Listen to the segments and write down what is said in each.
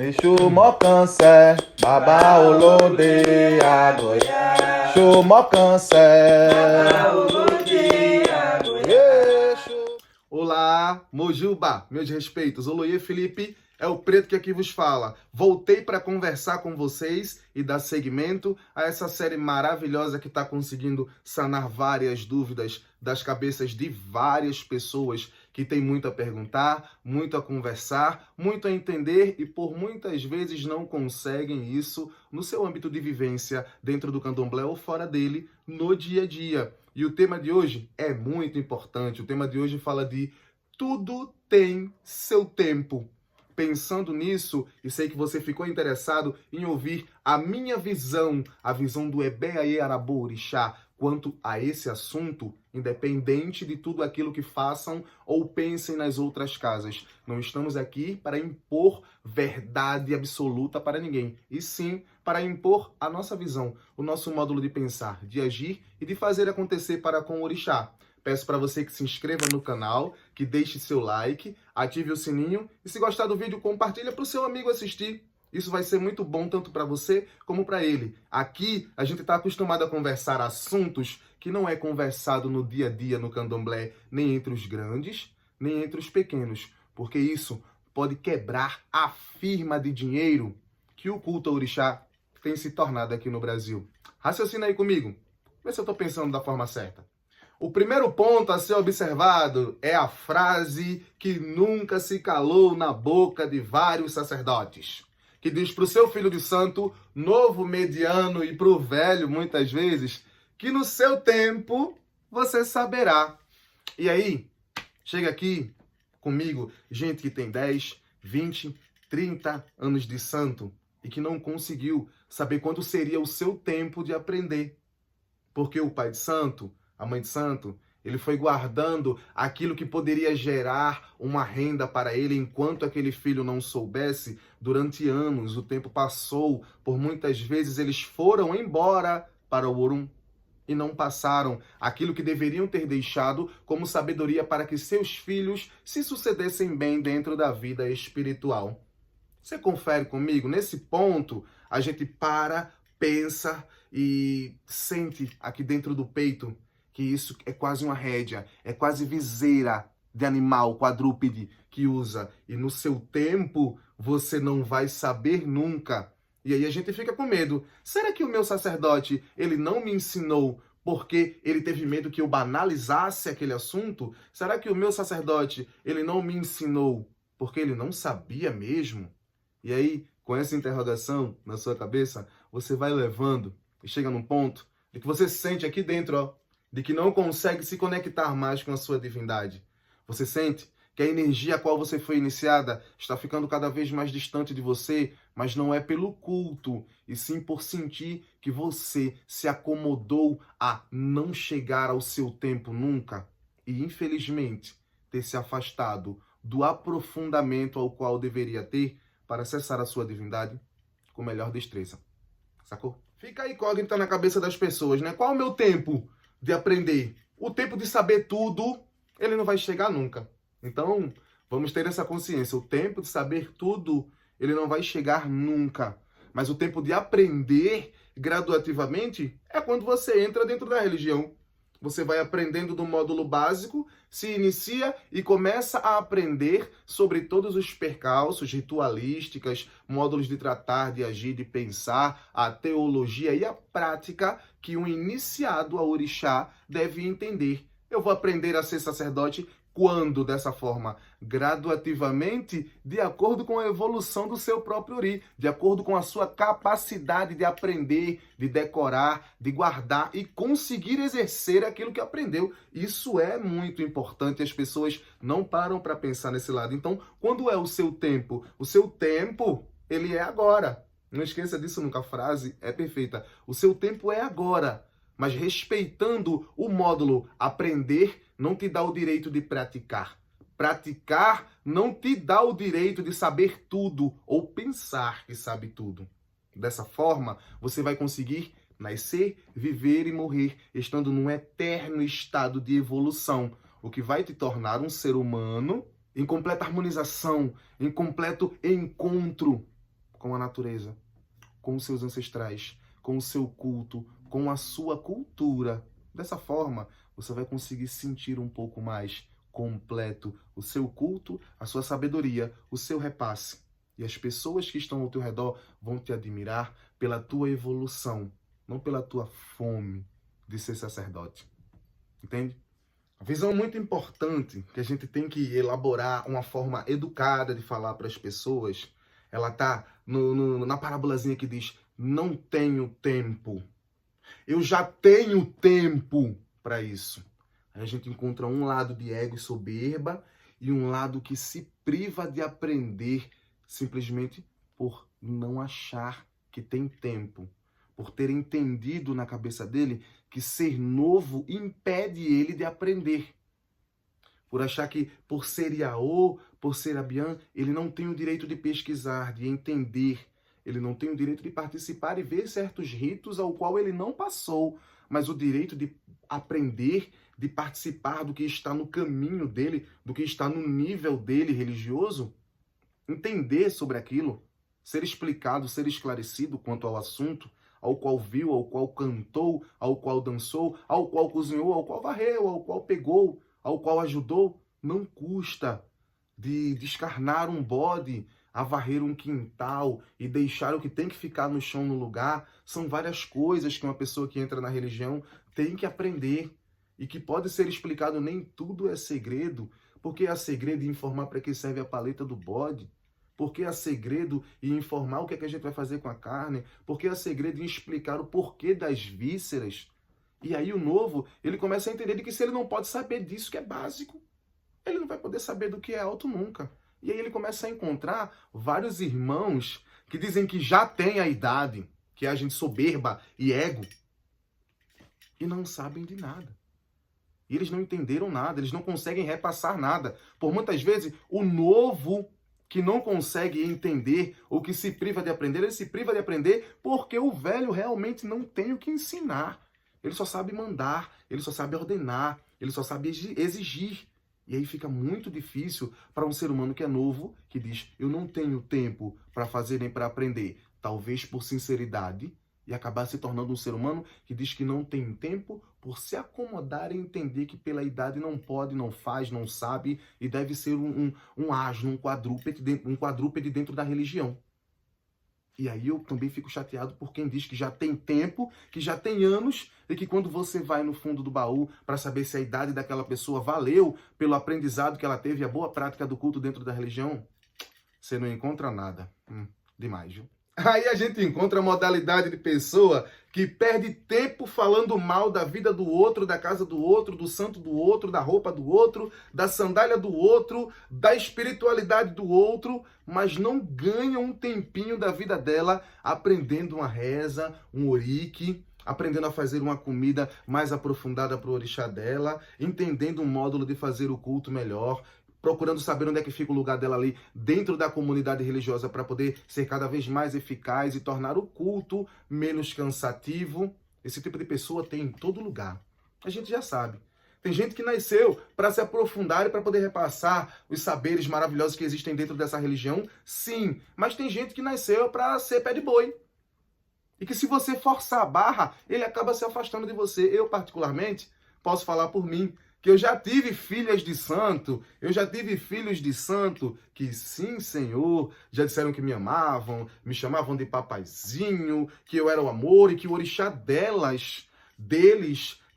Èṣù mọ́kànṣẹ́, bàbá olóde àgọ̀yà. Èṣù mọ́kànṣẹ́. Èṣù. Olá, Mojuba, meus respeitos. Oloie Felipe é o preto que aqui vos fala. Voltei para conversar com vocês e dar seguimento a essa série maravilhosa que está conseguindo sanar várias dúvidas das cabeças de várias pessoas que têm muito a perguntar, muito a conversar, muito a entender e por muitas vezes não conseguem isso no seu âmbito de vivência, dentro do candomblé ou fora dele, no dia a dia. E o tema de hoje é muito importante. O tema de hoje fala de tudo tem seu tempo. Pensando nisso, e sei que você ficou interessado em ouvir a minha visão, a visão do Ebeaê Arabô Orixá, quanto a esse assunto, independente de tudo aquilo que façam ou pensem nas outras casas. Não estamos aqui para impor verdade absoluta para ninguém, e sim para impor a nossa visão, o nosso módulo de pensar, de agir e de fazer acontecer para com o Orixá. Peço para você que se inscreva no canal, que deixe seu like, ative o sininho e se gostar do vídeo, compartilha para o seu amigo assistir. Isso vai ser muito bom tanto para você como para ele. Aqui a gente está acostumado a conversar assuntos que não é conversado no dia a dia no candomblé, nem entre os grandes, nem entre os pequenos, porque isso pode quebrar a firma de dinheiro que o culto ao orixá tem se tornado aqui no Brasil. Raciocina aí comigo, vê se eu estou pensando da forma certa. O primeiro ponto a ser observado é a frase que nunca se calou na boca de vários sacerdotes, que diz para o seu filho de santo, novo, mediano e para o velho, muitas vezes, que no seu tempo você saberá. E aí, chega aqui comigo, gente que tem 10, 20, 30 anos de santo e que não conseguiu saber quando seria o seu tempo de aprender. Porque o pai de santo, a mãe de santo, ele foi guardando aquilo que poderia gerar uma renda para ele enquanto aquele filho não soubesse. Durante anos, o tempo passou, por muitas vezes eles foram embora para o Orum e não passaram aquilo que deveriam ter deixado como sabedoria para que seus filhos se sucedessem bem dentro da vida espiritual. Você confere comigo? Nesse ponto, a gente para, pensa e sente aqui dentro do peito que isso é quase uma rédea, é quase viseira de animal quadrúpede que usa. E no seu tempo, você não vai saber nunca. E aí a gente fica com medo. Será que o meu sacerdote, ele não me ensinou porque ele teve medo que eu banalizasse aquele assunto? Será que o meu sacerdote, ele não me ensinou porque ele não sabia mesmo? E aí, com essa interrogação na sua cabeça, você vai levando e chega num ponto de que você sente aqui dentro, ó, de que não consegue se conectar mais com a sua divindade. Você sente que a energia a qual você foi iniciada está ficando cada vez mais distante de você, mas não é pelo culto, e sim por sentir que você se acomodou a não chegar ao seu tempo nunca e, infelizmente, ter se afastado do aprofundamento ao qual deveria ter para acessar a sua divindade com melhor destreza. Sacou? Fica aí incógnita na cabeça das pessoas, né? Qual é o meu tempo de aprender? O tempo de saber tudo, ele não vai chegar nunca. Então, vamos ter essa consciência. O tempo de saber tudo, ele não vai chegar nunca. Mas o tempo de aprender graduativamente é quando você entra dentro da religião. Você vai aprendendo do módulo básico, se inicia e começa a aprender sobre todos os percalços ritualísticas, módulos de tratar, de agir, de pensar, a teologia e a prática que um iniciado a orixá deve entender. Eu vou aprender a ser sacerdote quando? Dessa forma, graduativamente, de acordo com a evolução do seu próprio Ori, de acordo com a sua capacidade de aprender, de decorar, de guardar e conseguir exercer aquilo que aprendeu. Isso é muito importante, as pessoas não param para pensar nesse lado. Então, quando é o seu tempo? O seu tempo, ele é agora. Não esqueça disso nunca, a frase é perfeita. O seu tempo é agora. Mas respeitando o módulo aprender não te dá o direito de praticar. Praticar não te dá o direito de saber tudo ou pensar que sabe tudo. Dessa forma, você vai conseguir nascer, viver e morrer, estando num eterno estado de evolução, o que vai te tornar um ser humano em completa harmonização, em completo encontro com a natureza, com os seus ancestrais, com o seu culto, com a sua cultura. Dessa forma, você vai conseguir sentir um pouco mais completo o seu culto, a sua sabedoria, o seu repasse. E as pessoas que estão ao teu redor vão te admirar pela tua evolução, não pela tua fome de ser sacerdote. Entende? A visão muito importante que a gente tem que elaborar uma forma educada de falar para as pessoas, ela está na parábolazinha que diz, não tenho tempo. Eu já tenho tempo para isso. Aí a gente encontra um lado de ego e soberba e um lado que se priva de aprender simplesmente por não achar que tem tempo, por ter entendido na cabeça dele que ser novo impede ele de aprender, por achar que por ser Iaô, por ser Abiã, ele não tem o direito de pesquisar, de entender, ele não tem o direito de participar e ver certos ritos ao qual ele não passou, mas o direito de aprender, de participar do que está no caminho dele, do que está no nível dele religioso, entender sobre aquilo, ser explicado, ser esclarecido quanto ao assunto, ao qual viu, ao qual cantou, ao qual dançou, ao qual cozinhou, ao qual varreu, ao qual pegou, ao qual ajudou. Não custa de descarnar um bode a varrer um quintal e deixar o que tem que ficar no chão no lugar. São várias coisas que uma pessoa que entra na religião tem que aprender e que pode ser explicado. Nem tudo é segredo, porque há segredo em informar para que serve a paleta do bode. Porque há segredo em informar o que é que a gente vai fazer com a carne. Porque há segredo em explicar o porquê das vísceras. E aí o novo, ele começa a entender de que se ele não pode saber disso que é básico, ele não vai poder saber do que é alto nunca. E aí ele começa a encontrar vários irmãos que dizem que já têm a idade, que é a gente soberba e ego, e não sabem de nada. E eles não entenderam nada, eles não conseguem repassar nada. Por muitas vezes, o novo que não consegue entender ou que se priva de aprender, ele se priva de aprender porque o velho realmente não tem o que ensinar. Ele só sabe mandar, ele só sabe ordenar, ele só sabe exigir. E aí fica muito difícil para um ser humano que é novo, que diz, eu não tenho tempo para fazer nem para aprender, talvez por sinceridade, e acabar se tornando um ser humano que diz que não tem tempo por se acomodar e entender que pela idade não pode, não faz, não sabe, e deve ser um asno, um quadrúpede dentro da religião. E aí eu também fico chateado por quem diz que já tem tempo, que já tem anos, e que quando você vai no fundo do baú para saber se a idade daquela pessoa valeu pelo aprendizado que ela teve e a boa prática do culto dentro da religião, você não encontra nada. Demais, viu? Aí a gente encontra a modalidade de pessoa que perde tempo falando mal da vida do outro, da casa do outro, do santo do outro, da roupa do outro, da sandália do outro, da espiritualidade do outro, mas não ganha um tempinho da vida dela aprendendo uma reza, um orique, aprendendo a fazer uma comida mais aprofundada para o orixá dela, entendendo um módulo de fazer o culto melhor, procurando saber onde é que fica o lugar dela ali dentro da comunidade religiosa para poder ser cada vez mais eficaz e tornar o culto menos cansativo. Esse tipo de pessoa tem em todo lugar. A gente já sabe. Tem gente que nasceu para se aprofundar e para poder repassar os saberes maravilhosos que existem dentro dessa religião, sim. Mas tem gente que nasceu para ser pé de boi. E que se você forçar a barra, ele acaba se afastando de você. Eu, particularmente, posso falar por mim, que eu já tive filhas de santo, eu já tive filhos de santo, que sim, Senhor, já disseram que me amavam, me chamavam de papaizinho, que eu era o amor e que o orixá deles,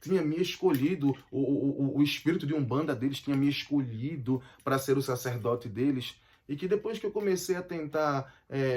tinha me escolhido, o espírito de Umbanda deles tinha me escolhido para ser o sacerdote deles. E que depois que eu comecei a tentar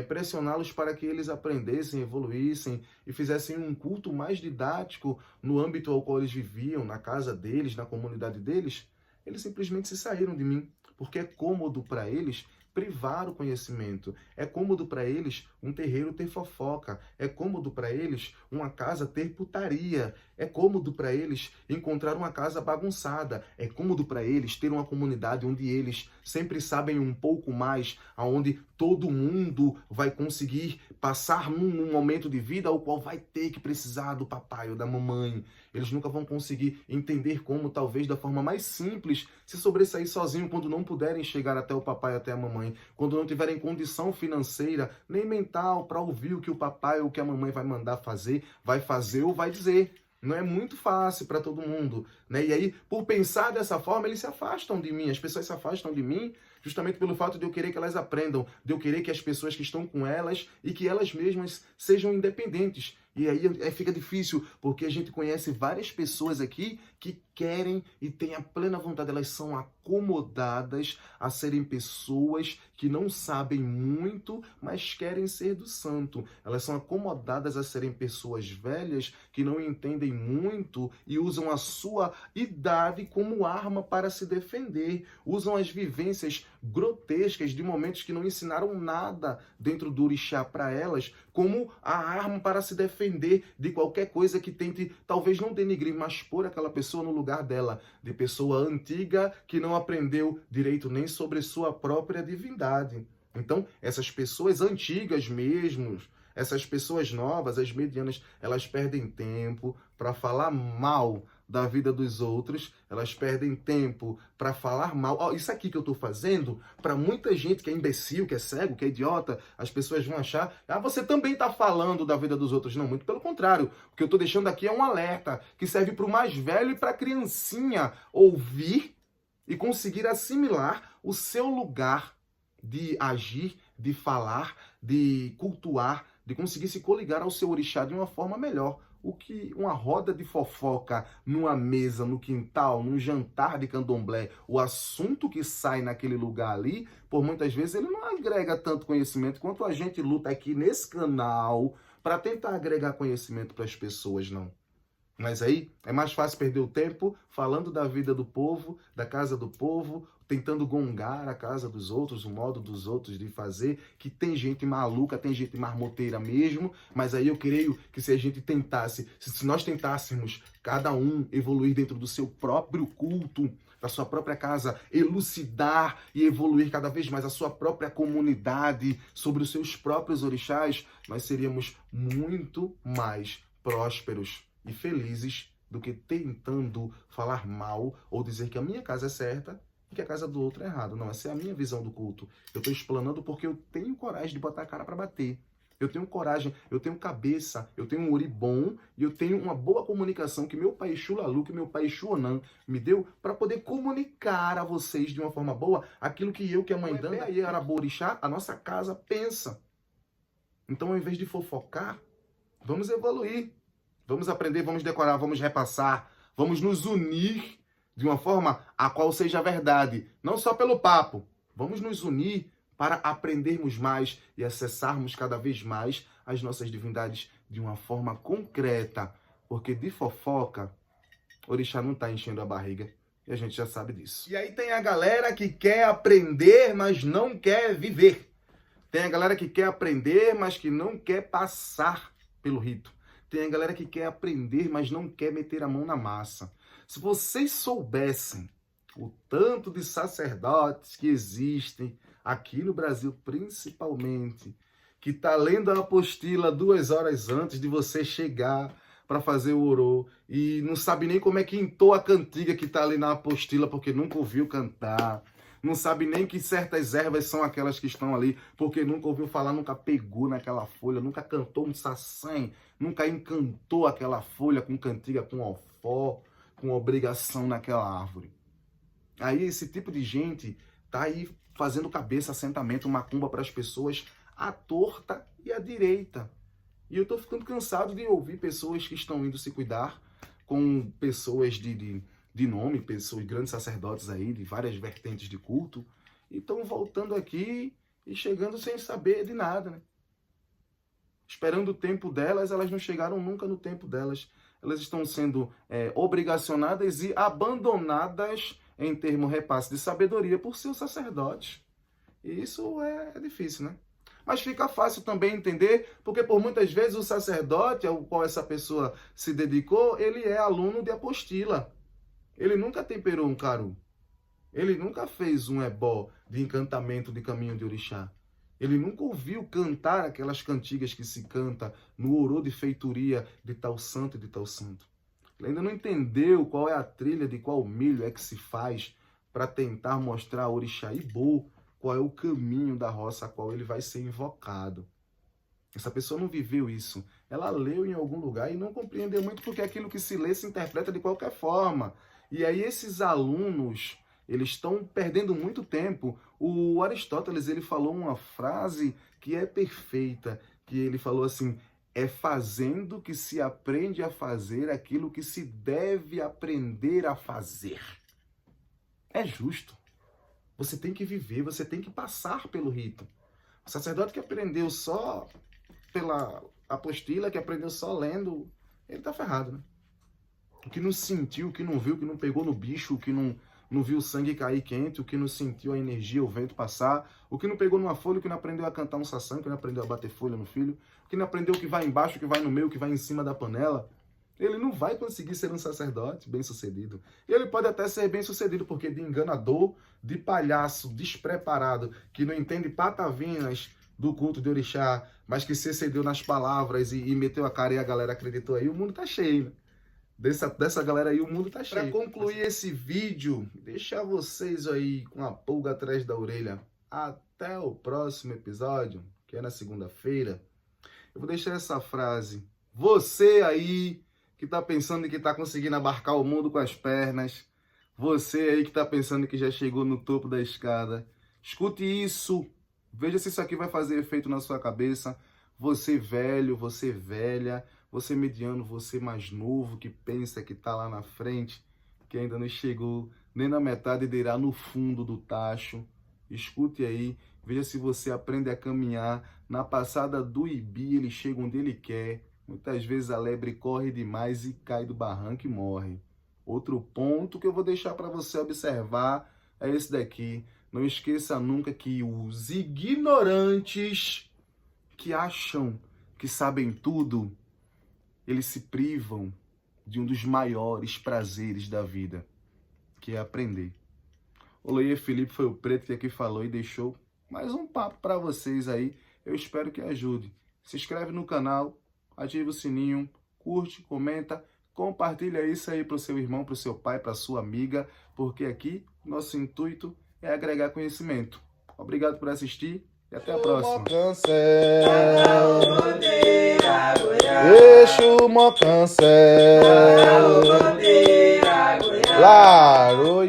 pressioná-los para que eles aprendessem, evoluíssem e fizessem um culto mais didático no âmbito ao qual eles viviam, na casa deles, na comunidade deles, eles simplesmente se saíram de mim, porque é cômodo para eles privar o conhecimento. É cômodo para eles um terreiro ter fofoca. É cômodo para eles uma casa ter putaria. É cômodo para eles encontrar uma casa bagunçada. É cômodo para eles ter uma comunidade onde eles sempre sabem um pouco mais, aonde todo mundo vai conseguir passar num momento de vida ao qual vai ter que precisar do papai ou da mamãe. Eles nunca vão conseguir entender como, talvez da forma mais simples, se sobressair sozinho quando não puderem chegar até o papai, até a mamãe. mamãe, quando não tiverem condição financeira nem mental para ouvir o que o papai ou o que a mamãe vai mandar fazer, vai fazer ou vai dizer. Não é muito fácil para todo mundo, né? E aí, por pensar dessa forma, eles se afastam de mim. As pessoas se afastam de mim justamente pelo fato de eu querer que elas aprendam, de eu querer que as pessoas que estão com elas e que elas mesmas sejam independentes. E aí fica difícil, porque a gente conhece várias pessoas aqui que querem e têm a plena vontade, elas são acomodadas a serem pessoas que não sabem muito, mas querem ser do santo. Elas são acomodadas a serem pessoas velhas que não entendem muito e usam a sua idade como arma para se defender. Usam as vivências grotescas de momentos que não ensinaram nada dentro do orixá para elas como a arma para se defender de qualquer coisa que tente, talvez não denigrir, mas pôr aquela pessoa no lugar dela, de pessoa antiga que não aprendeu direito nem sobre sua própria divindade. Então, essas pessoas antigas mesmo, essas pessoas novas, as medianas, elas perdem tempo para falar mal da vida dos outros, elas perdem tempo para falar mal. Isso aqui que eu estou fazendo, para muita gente que é imbecil, que é cego, que é idiota, as pessoas vão achar, você também está falando da vida dos outros. Não, muito pelo contrário. O que eu estou deixando aqui é um alerta que serve para o mais velho e para a criancinha ouvir e conseguir assimilar o seu lugar de agir, de falar, de cultuar, de conseguir se coligar ao seu orixá de uma forma melhor. O que uma roda de fofoca numa mesa, no quintal, num jantar de candomblé, o assunto que sai naquele lugar ali, por muitas vezes ele não agrega tanto conhecimento quanto a gente luta aqui nesse canal para tentar agregar conhecimento para as pessoas, não. Mas aí é mais fácil perder o tempo falando da vida do povo, da casa do povo, tentando gongar a casa dos outros, o modo dos outros de fazer, que tem gente maluca, tem gente marmoteira mesmo, mas aí eu creio que se a gente tentasse, se nós tentássemos cada um evoluir dentro do seu próprio culto, da sua própria casa, elucidar e evoluir cada vez mais a sua própria comunidade sobre os seus próprios orixás, nós seríamos muito mais prósperos e felizes do que tentando falar mal ou dizer que a minha casa é certa e que a casa do outro é errada. Não, essa é a minha visão do culto. Eu estou explanando porque eu tenho coragem de botar a cara para bater. Eu tenho coragem, eu tenho cabeça, eu tenho um ori bom e eu tenho uma boa comunicação que meu pai Xulalu, que meu pai Xuonan me deu para poder comunicar a vocês de uma forma boa aquilo que eu, que a mãe Danda e Araborixá, a nossa casa, pensa. Então, ao invés de fofocar, vamos evoluir. Vamos aprender, vamos decorar, vamos repassar, vamos nos unir de uma forma a qual seja verdade, não só pelo papo. Vamos nos unir para aprendermos mais e acessarmos cada vez mais as nossas divindades de uma forma concreta, porque de fofoca, orixá não está enchendo a barriga e a gente já sabe disso. E aí tem a galera que quer aprender, mas não quer viver. Tem a galera que quer aprender, mas que não quer passar pelo rito. Tem a galera que quer aprender, mas não quer meter a mão na massa. Se vocês soubessem o tanto de sacerdotes que existem aqui no Brasil, principalmente, que está lendo a apostila 2 horas antes de você chegar para fazer o orô e não sabe nem como é que entoa a cantiga que está ali na apostila porque nunca ouviu cantar. Não sabe nem que certas ervas são aquelas que estão ali, porque nunca ouviu falar, nunca pegou naquela folha, nunca cantou um sassém, nunca encantou aquela folha com cantiga, com ofó, com obrigação naquela árvore. Aí esse tipo de gente tá aí fazendo cabeça, assentamento, macumba para as pessoas à torta e à direita. E eu tô ficando cansado de ouvir pessoas que estão indo se cuidar com pessoas de nome, pessoas, grandes sacerdotes aí, de várias vertentes de culto, e estão voltando aqui e chegando sem saber de nada, né? Esperando o tempo delas, elas não chegaram nunca no tempo delas. Elas estão sendo obrigacionadas e abandonadas em termo repasse de sabedoria por seus sacerdotes. E isso é difícil, né? Mas fica fácil também entender, porque por muitas vezes o sacerdote ao qual essa pessoa se dedicou, ele é aluno de apostila. Ele nunca temperou um caru. Ele nunca fez um ebó de encantamento de caminho de orixá. Ele nunca ouviu cantar aquelas cantigas que se canta no orô de feitoria de tal santo e de tal santo. Ele ainda não entendeu qual é a trilha de qual milho é que se faz para tentar mostrar a orixá Ibô qual é o caminho da roça a qual ele vai ser invocado. Essa pessoa não viveu isso. Ela leu em algum lugar e não compreendeu muito porque aquilo que se lê se interpreta de qualquer forma. E aí esses alunos, eles estão perdendo muito tempo. O Aristóteles, ele falou uma frase que é perfeita, que ele falou assim: é fazendo que se aprende a fazer aquilo que se deve aprender a fazer. É justo. Você tem que viver, você tem que passar pelo rito. O sacerdote que aprendeu só pela apostila, que aprendeu só lendo, ele tá ferrado, né? O que não sentiu, o que não viu, o que não pegou no bicho, o que não viu o sangue cair quente, o que não sentiu a energia, o vento passar, o que não pegou numa folha, o que não aprendeu a cantar um sassão, o que não aprendeu a bater folha no filho, o que não aprendeu o que vai embaixo, o que vai no meio, o que vai em cima da panela, ele não vai conseguir ser um sacerdote bem-sucedido. Ele pode até ser bem-sucedido, porque de enganador, de palhaço despreparado, que não entende patavinas do culto de orixá, mas que se excedeu nas palavras e meteu a cara e a galera acreditou aí, o mundo tá cheio, né? Dessa galera aí, o mundo tá cheio. Para concluir esse vídeo, deixar vocês aí com a pulga atrás da orelha. Até o próximo episódio, que é na segunda-feira. Eu vou deixar essa frase. Você aí que tá pensando que tá conseguindo abarcar o mundo com as pernas. Você aí que tá pensando que já chegou no topo da escada. Escute isso. Veja se isso aqui vai fazer efeito na sua cabeça. Você velho, você velha, você mediano, você mais novo, que pensa que tá lá na frente, que ainda não chegou nem na metade e irá no fundo do tacho. Escute aí, veja se você aprende a caminhar. Na passada do Ibi, ele chega onde ele quer. Muitas vezes a lebre corre demais e cai do barranco e morre. Outro ponto que eu vou deixar para você observar é esse daqui. Não esqueça nunca que os ignorantes que acham que sabem tudo, eles se privam de um dos maiores prazeres da vida, que é aprender. O Loiê Felipe foi o preto que aqui falou e deixou mais um papo para vocês aí. Eu espero que ajude. Se inscreve no canal, ativa o sininho, curte, comenta, compartilha isso aí para o seu irmão, para o seu pai, para sua amiga, porque aqui nosso intuito é agregar conhecimento. Obrigado por assistir e até a próxima. Exu Mocancel. Claro.